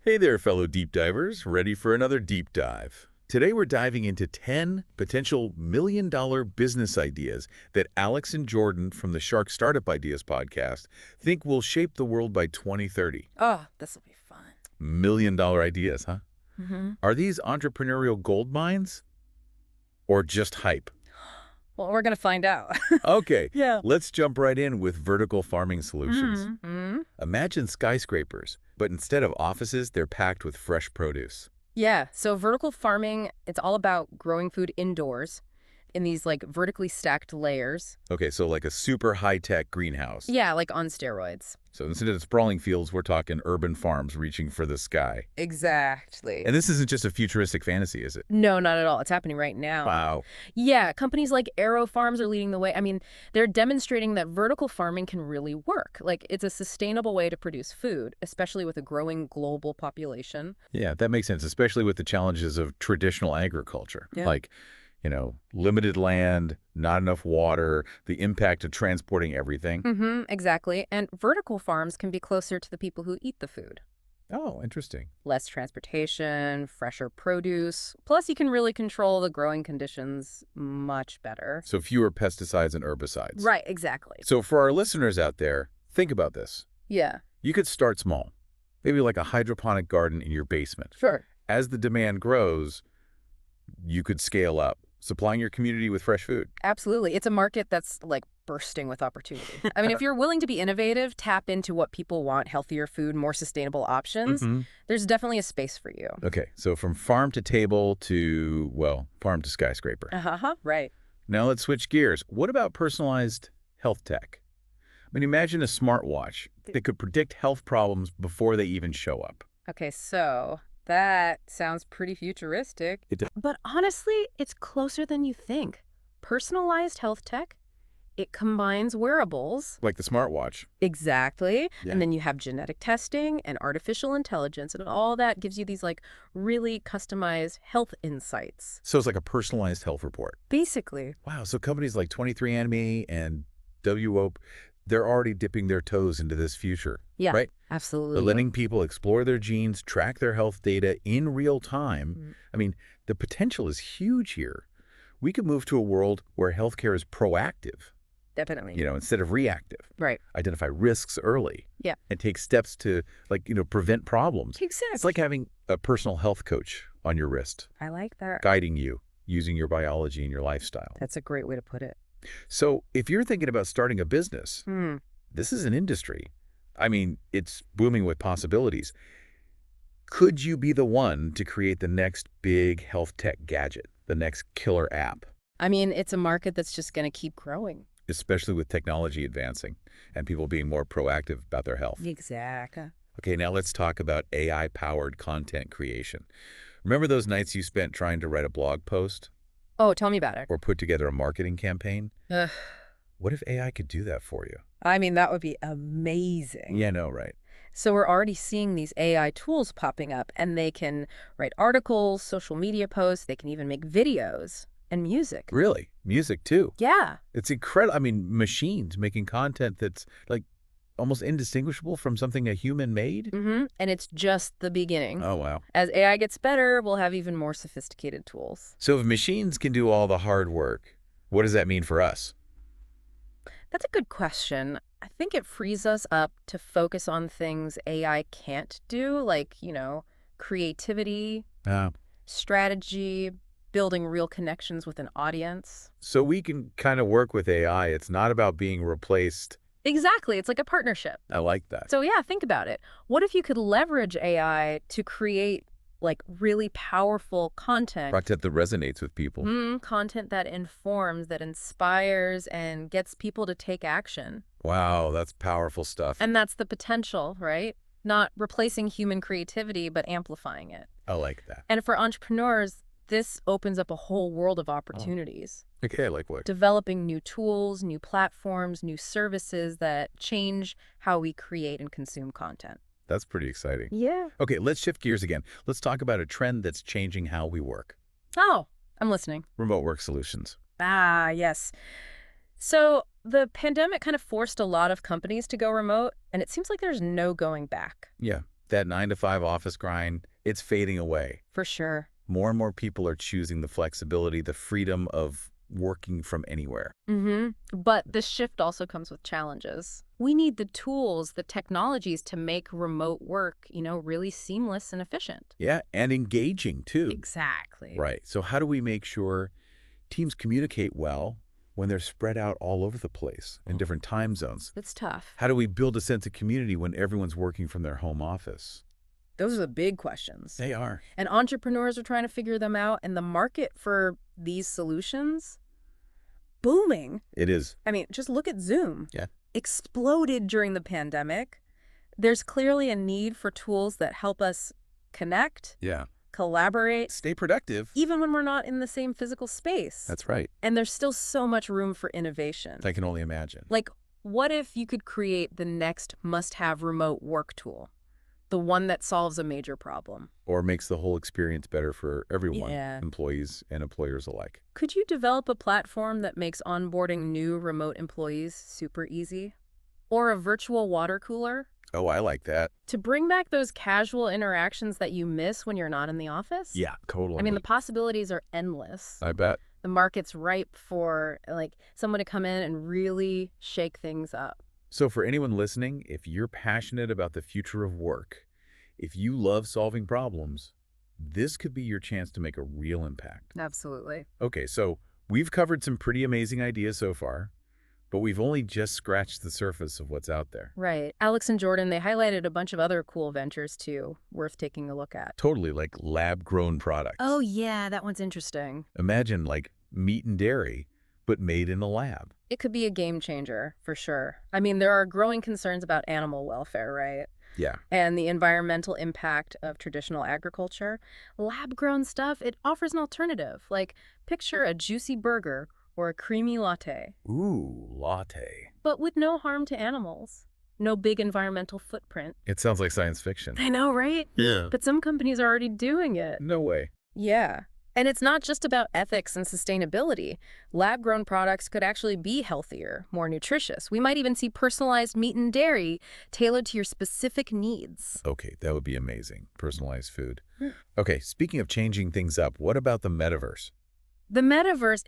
Hey there, fellow deep divers, ready for another deep dive. Today we're diving into 10 potential million-dollar business ideas that Alex and Jordan from the Shark Startup Ideas podcast think will shape the world by 2030. Oh, this will be fun. Million-dollar ideas, huh? Mm-hmm. Are these entrepreneurial gold mines or just hype? Well, we're going to find out. Okay, Yeah. let's jump right in with vertical farming solutions. Mm-hmm. Imagine skyscrapers, but instead of offices, they're packed with fresh produce. Yeah, so vertical farming, it's all about growing food indoors in these like vertically stacked layers. Okay, so like a super high-tech greenhouse. Yeah, like on steroids. So instead of sprawling fields, we're talking urban farms reaching for the sky. Exactly. And this isn't just a futuristic fantasy, is it? No, not at all. It's happening right now. Wow. Yeah, companies like AeroFarms are leading the way. I mean, they're demonstrating that vertical farming can really work. Like, it's a sustainable way to produce food, especially with a growing global population. Yeah, that makes sense, especially with the challenges of traditional agriculture. Yeah. Like, limited land, not enough water, the impact of transporting everything. Mm-hmm, exactly. And vertical farms can be closer to the people who eat the food. Oh, interesting. Less transportation, fresher produce. Plus, you can really control the growing conditions much better. So fewer pesticides and herbicides. Right, exactly. So for our listeners out there, think about this. Yeah. You could start small, maybe like a hydroponic garden in your basement. Sure. As the demand grows, you could scale up, supplying your community with fresh food. Absolutely. It's a market that's like bursting with opportunity. I mean, if you're willing to be innovative, tap into what people want, healthier food, more sustainable options, there's definitely a space for you. Okay, so from farm to table to, well, farm to skyscraper. Uh-huh, right. Now let's switch gears. What about personalized health tech? I mean, imagine a smartwatch that could predict health problems before they even show up. Okay, so that sounds pretty futuristic. It does. But honestly, it's closer than you think. Personalized health tech, it combines wearables. Like the smartwatch. Exactly. Yeah. And then you have genetic testing and artificial intelligence, and all that gives you these like really customized health insights. So it's like a personalized health report. Basically. Wow, so companies like 23andMe and WOP, they're already dipping their toes into this future. Yeah, right? absolutely. They're letting people explore their genes, track their health data in real time. I mean, the potential is huge here. We could move to a world where healthcare is proactive, Definitely. instead of reactive. Right. Identify risks early. Yeah. And take steps to, prevent problems. Exactly. It's like having a personal health coach on your wrist, I like that. guiding you using your biology and your lifestyle. That's a great way to put it. So if you're thinking about starting a business, this is an industry. I mean, it's booming with possibilities. Could you be the one to create the next big health tech gadget, the next killer app? I mean, it's a market that's just going to keep growing. Especially with technology advancing and people being more proactive about their health. Exactly. Okay, now let's talk about AI-powered content creation. Remember those nights you spent trying to write a blog post? Oh, tell me about it. Or put together a marketing campaign? Ugh. What if AI could do that for you? I mean, that would be amazing. Yeah, no, right. So we're already seeing these AI tools popping up, and they can write articles, social media posts, they can even make videos and music. Really? Music, too? Yeah. It's incredible. I mean, machines making content that's, like, almost indistinguishable from something a human made? And it's just the beginning. Oh, wow. As AI gets better, we'll have even more sophisticated tools. So if machines can do all the hard work, what does that mean for us? That's a good question. I think it frees us up to focus on things AI can't do, like, creativity, strategy, building real connections with an audience. So we can kind of work with AI. It's not about being replaced. Exactly. It's like a partnership. I like that. So yeah, think about it. What if you could leverage AI to create like really powerful content? Content that resonates with people. Content that informs, that inspires, and gets people to take action. Wow, that's powerful stuff. And that's the potential, right? Not replacing human creativity, but amplifying it. I like that. And for entrepreneurs, this opens up a whole world of opportunities. Okay, like what? Developing new tools, new platforms, new services that change how we create and consume content. That's pretty exciting. Yeah. Okay, let's shift gears again. Let's talk about a trend that's changing how we work. Oh, I'm listening. Remote work solutions. Ah, yes. So the pandemic kind of forced a lot of companies to go remote, and it seems like there's no going back. Yeah. That 9 to 5 office grind, it's fading away. For sure. More and more people are choosing the flexibility, the freedom of working from anywhere. But this shift also comes with challenges. We need the tools, the technologies to make remote work, really seamless and efficient. Yeah, and engaging too. Exactly. Right. So how do we make sure teams communicate well when they're spread out all over the place in different time zones? It's tough. How do we build a sense of community when everyone's working from their home office? Those are the big questions. They are. And entrepreneurs are trying to figure them out, and the market for these solutions, booming. It is. I mean, just look at Zoom. Yeah. Exploded during the pandemic. There's clearly a need for tools that help us connect, Yeah. collaborate, Stay productive. even when we're not in the same physical space. That's right. And there's still so much room for innovation. I can only imagine. Like, what if you could create the next must-have remote work tool? The one that solves a major problem. Or makes the whole experience better for everyone, Yeah. employees and employers alike. Could you develop a platform that makes onboarding new remote employees super easy? Or a virtual water cooler? Oh, I like that. To bring back those casual interactions that you miss when you're not in the office? Yeah, totally. I mean, the possibilities are endless. I bet. The market's ripe for, someone to come in and really shake things up. So for anyone listening, if you're passionate about the future of work, if you love solving problems, this could be your chance to make a real impact. Absolutely. Okay, so we've covered some pretty amazing ideas so far, but we've only just scratched the surface of what's out there. Right. Alex and Jordan, they highlighted a bunch of other cool ventures, too, worth taking a look at. Totally, like lab-grown products. Oh, yeah, that one's interesting. Imagine like meat and dairy, but made in a lab. It could be a game changer, for sure. I mean, there are growing concerns about animal welfare, right? Yeah. And the environmental impact of traditional agriculture. Lab-grown stuff, it offers an alternative. Like, picture a juicy burger or a creamy latte. Ooh, latte. But with no harm to animals. No big environmental footprint. It sounds like science fiction. I know, right? Yeah. But some companies are already doing it. No way. Yeah. And it's not just about ethics and sustainability. Lab-grown products could actually be healthier, more nutritious. We might even see personalized meat and dairy tailored to your specific needs. Okay, that would be amazing. Personalized food. Okay, speaking of changing things up, what about the metaverse? The metaverse,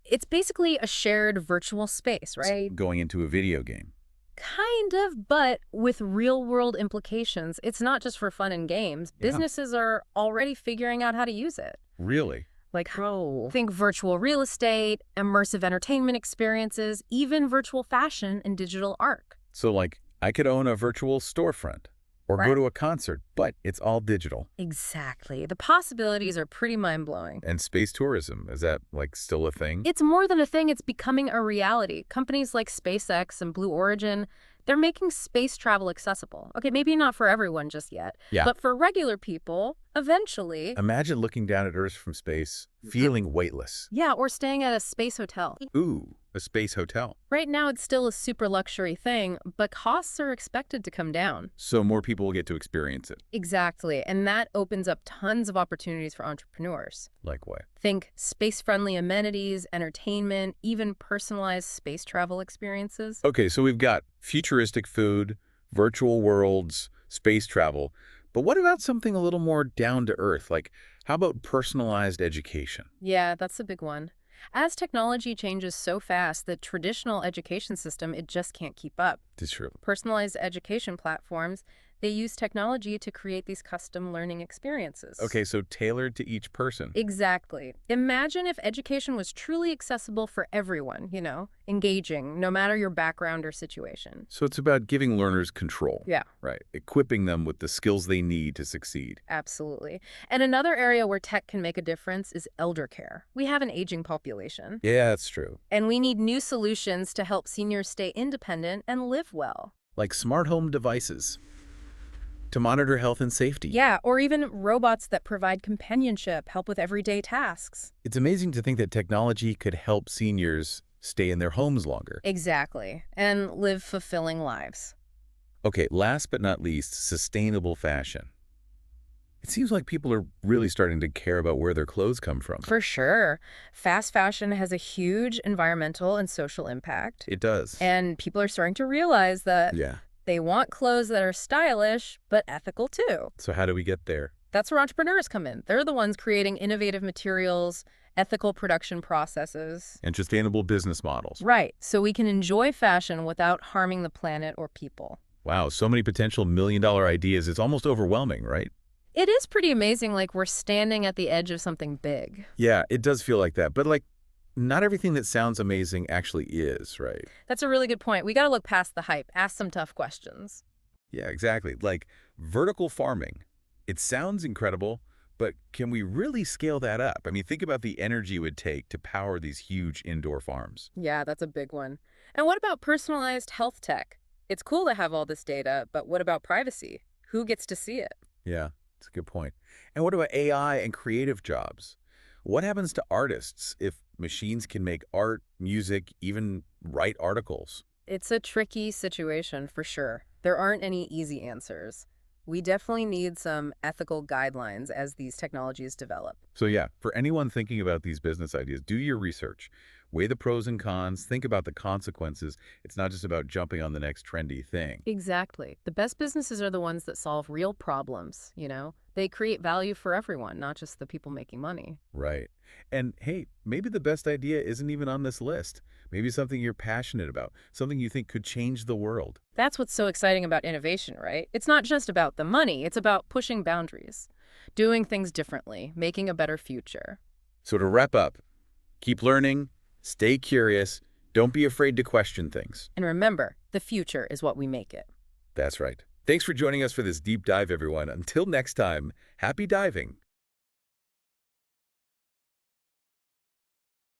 it's basically a shared virtual space, right? Going into a video game. Kind of, but with real-world implications. It's not just for fun and games. Yeah. Businesses are already figuring out how to use it. Really? Like, think virtual real estate, immersive entertainment experiences, even virtual fashion and digital art. So like, I could own a virtual storefront or Right. go to a concert, but it's all digital. Exactly. The possibilities are pretty mind-blowing. And space tourism, is that like still a thing? It's more than a thing, it's becoming a reality. Companies like SpaceX and Blue Origin, they're making space travel accessible. Okay, maybe not for everyone just yet, Yeah. but for regular people, eventually. Imagine looking down at Earth from space, feeling weightless. Yeah, or staying at a space hotel. Ooh, a space hotel. Right now, it's still a super luxury thing, but costs are expected to come down. So more people will get to experience it. Exactly, and that opens up tons of opportunities for entrepreneurs. Like what? Think space-friendly amenities, entertainment, even personalized space travel experiences. Okay, so we've got futuristic food, virtual worlds, space travel. But what about something a little more down to earth? Like, how about personalized education? Yeah, that's a big one. As technology changes so fast, the traditional education system, it just can't keep up. It's true. Personalized education platforms, they use technology to create these custom learning experiences. Okay, so tailored to each person. Exactly. Imagine if education was truly accessible for everyone, engaging, no matter your background or situation. So it's about giving learners control. Yeah. Right. Equipping them with the skills they need to succeed. Absolutely. And another area where tech can make a difference is elder care. We have an aging population. Yeah, that's true. And we need new solutions to help seniors stay independent and live well. Like smart home devices to monitor health and safety. Yeah, or even robots that provide companionship, help with everyday tasks. It's amazing to think that technology could help seniors stay in their homes longer. Exactly. And live fulfilling lives. Okay, last but not least, sustainable fashion. It seems like people are really starting to care about where their clothes come from. For sure. Fast fashion has a huge environmental and social impact. It does. And people are starting to realize that Yeah. They want clothes that are stylish, but ethical too. So how do we get there? That's where entrepreneurs come in. They're the ones creating innovative materials, ethical production processes. And sustainable business models. Right, so we can enjoy fashion without harming the planet or people. Wow, so many potential million-dollar ideas. It's almost overwhelming, right? It is pretty amazing, like we're standing at the edge of something big. Yeah, it does feel like that. But, like, not everything that sounds amazing actually is, right? That's a really good point. We got to look past the hype, ask some tough questions. Yeah, exactly. Like, vertical farming. It sounds incredible, but can we really scale that up? I mean, think about the energy it would take to power these huge indoor farms. Yeah, that's a big one. And what about personalized health tech? It's cool to have all this data, but what about privacy? Who gets to see it? Yeah, that's a good point. And what about AI and creative jobs? What happens to artists if machines can make art, music, even write articles? It's a tricky situation for sure. There aren't any easy answers. We definitely need some ethical guidelines as these technologies develop. So yeah, for anyone thinking about these business ideas, do your research. Weigh the pros and cons. Think about the consequences. It's not just about jumping on the next trendy thing. Exactly. The best businesses are the ones that solve real problems, you know? They create value for everyone, not just the people making money. Right. And hey, maybe the best idea isn't even on this list. Maybe something you're passionate about, something you think could change the world. That's what's so exciting about innovation, right? It's not just about the money, it's about pushing boundaries, doing things differently, making a better future. So to wrap up, keep learning, stay curious, don't be afraid to question things. And remember, the future is what we make it. That's right. Thanks for joining us for this deep dive, everyone. Until next time, happy diving.